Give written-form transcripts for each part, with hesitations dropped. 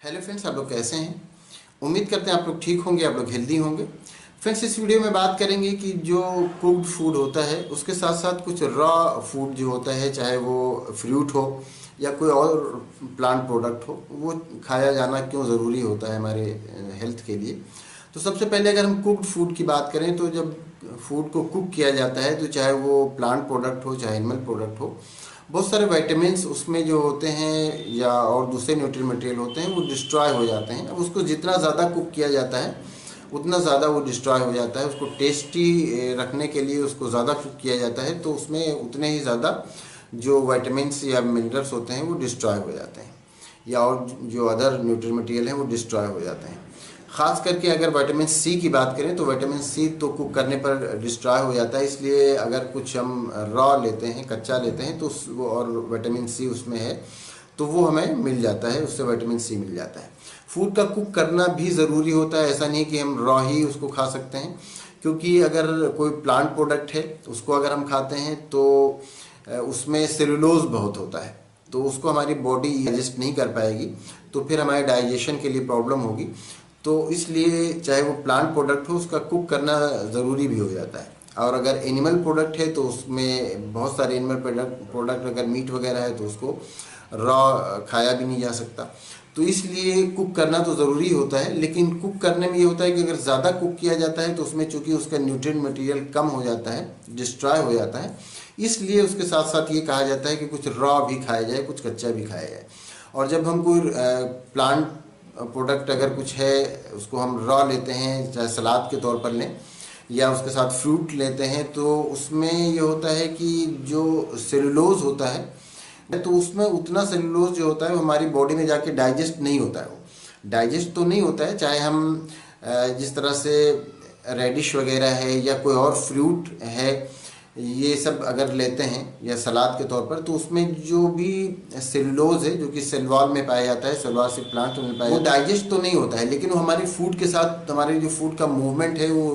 Hello friends, आप लोग कैसे हैं। उम्मीद करते हैं आप लोग ठीक होंगे, आप लोग हेल्दी होंगे। फ्रेंड्स, इस वीडियो में बात करेंगे कि जो कुक्ड फूड होता है उसके साथ साथ कुछ रॉ फूड जो होता है, चाहे वो फ्रूट हो या कोई और प्लांट प्रोडक्ट हो, वो खाया जाना क्यों ज़रूरी होता है हमारे हेल्थ के लिए। तो सबसे पहले अगर हम कुक्ड फूड की बात करें तो जब फूड को कुक किया जाता है तो चाहे वो प्लांट प्रोडक्ट हो चाहे एनिमल प्रोडक्ट हो, बहुत सारे विटामिन्स उसमें जो होते हैं या और दूसरे न्यूट्रिएंट मटेरियल होते हैं वो डिस्ट्रॉय हो जाते हैं। अब उसको जितना ज़्यादा कुक किया जाता है उतना ज़्यादा वो डिस्ट्रॉय हो जाता है। उसको टेस्टी रखने के लिए उसको ज़्यादा कुक किया जाता है तो उसमें उतने ही ज़्यादा जो विटामिन्स या मिनरल्स होते हैं वो डिस्ट्रॉय हो जाते हैं, या और जो अदर न्यूट्रिएंट मटेरियल हैं वो डिस्ट्रॉय हो जाते हैं। ख़ास करके अगर विटामिन सी की बात करें तो विटामिन सी तो कुक करने पर डिस्ट्रॉय हो जाता है, इसलिए अगर कुछ हम रॉ लेते हैं, कच्चा लेते हैं तो वो और विटामिन सी उसमें है तो वो हमें मिल जाता है, उससे विटामिन सी मिल जाता है। फूड का कुक करना भी ज़रूरी होता है, ऐसा नहीं कि हम रॉ ही उसको खा सकते हैं, क्योंकि अगर कोई प्लांट प्रोडक्ट है उसको अगर हम खाते हैं तो उसमें सेलुलोज बहुत होता है, तो उसको हमारी बॉडी डाइजेस्ट नहीं कर पाएगी, तो फिर हमारे डाइजेशन के लिए प्रॉब्लम होगी। तो इसलिए चाहे वो प्लांट प्रोडक्ट हो उसका कुक करना ज़रूरी भी हो जाता है। और अगर एनिमल प्रोडक्ट है तो उसमें बहुत सारे एनिमल प्रोडक्ट अगर मीट वगैरह है तो उसको रॉ खाया भी नहीं जा सकता। तो इसलिए कुक करना तो ज़रूरी होता है, लेकिन कुक करने में ये होता है कि अगर ज़्यादा कुक किया जाता है तो उसमें चूँकि उसका न्यूट्रिएंट मटेरियल कम हो जाता है, डिस्ट्रॉय हो जाता है, इसलिए उसके साथ साथ ये कहा जाता है कि कुछ रॉ भी खाया जाए, कुछ कच्चा भी खाया जाए। और जब हम कोई प्लांट प्रोडक्ट अगर कुछ है उसको हम रॉ लेते हैं, चाहे सलाद के तौर पर लें या उसके साथ फ्रूट लेते हैं, तो उसमें ये होता है कि जो सेलुलोज होता है तो उसमें उतना सेलुलोज जो होता है वो हमारी बॉडी में जाके डाइजेस्ट नहीं होता है। वो डाइजेस्ट तो नहीं होता है, चाहे हम जिस तरह से रेडिश वगैरह है या कोई और फ्रूट है ये सब अगर लेते हैं या सलाद के तौर पर, तो उसमें जो भी सेलुलोज है जो कि सेल वॉल में पाया जाता है, सेल वॉल से प्लांट में पाया, वो डाइजेस्ट तो नहीं होता है, लेकिन वो हमारे फूड के साथ हमारे जो फूड का मूवमेंट है वो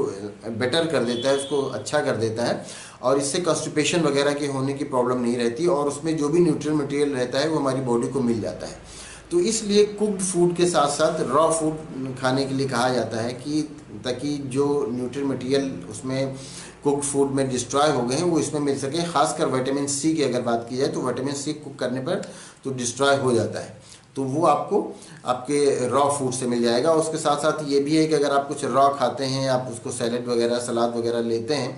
बेटर कर देता है, उसको अच्छा कर देता है, और इससे कॉन्स्टिपेशन वगैरह के होने की प्रॉब्लम नहीं रहती, और उसमें जो भी न्यूट्रिएंट मटेरियल रहता है वो हमारी बॉडी को मिल जाता है। तो इसलिए कुक्ड फूड के साथ साथ रॉ फूड खाने के लिए कहा जाता है कि ताकि जो न्यूट्रिएंट मटेरियल उसमें कुक्ड फूड में डिस्ट्रॉय हो गए हैं वो इसमें मिल सके। खासकर विटामिन सी की अगर बात की जाए तो विटामिन सी कुक करने पर तो डिस्ट्रॉय हो जाता है, तो वो आपको आपके रॉ फूड से मिल जाएगा। उसके साथ साथ ये भी है कि अगर आप कुछ रॉ खाते हैं, आप उसको सैलेड वगैरह सलाद वगैरह लेते हैं,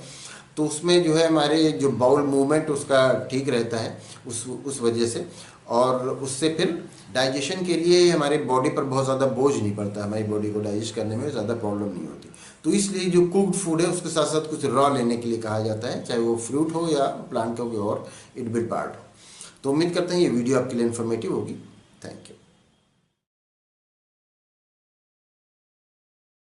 तो उसमें जो है हमारे जो बाउल मूवमेंट उसका ठीक रहता है उस वजह से, और उससे फिर डाइजेशन के लिए हमारे बॉडी पर बहुत ज़्यादा बोझ नहीं पड़ता, हमारी बॉडी को डाइजेस्ट करने में ज़्यादा प्रॉब्लम नहीं होती। तो इसलिए जो कुक्ड फूड है उसके साथ साथ कुछ रॉ लेने के लिए कहा जाता है, चाहे वो फ्रूट हो या प्लांट का कोई और एडिबल पार्ट हो। तो उम्मीद करते हैं ये वीडियो आपके लिए इन्फॉर्मेटिव होगी।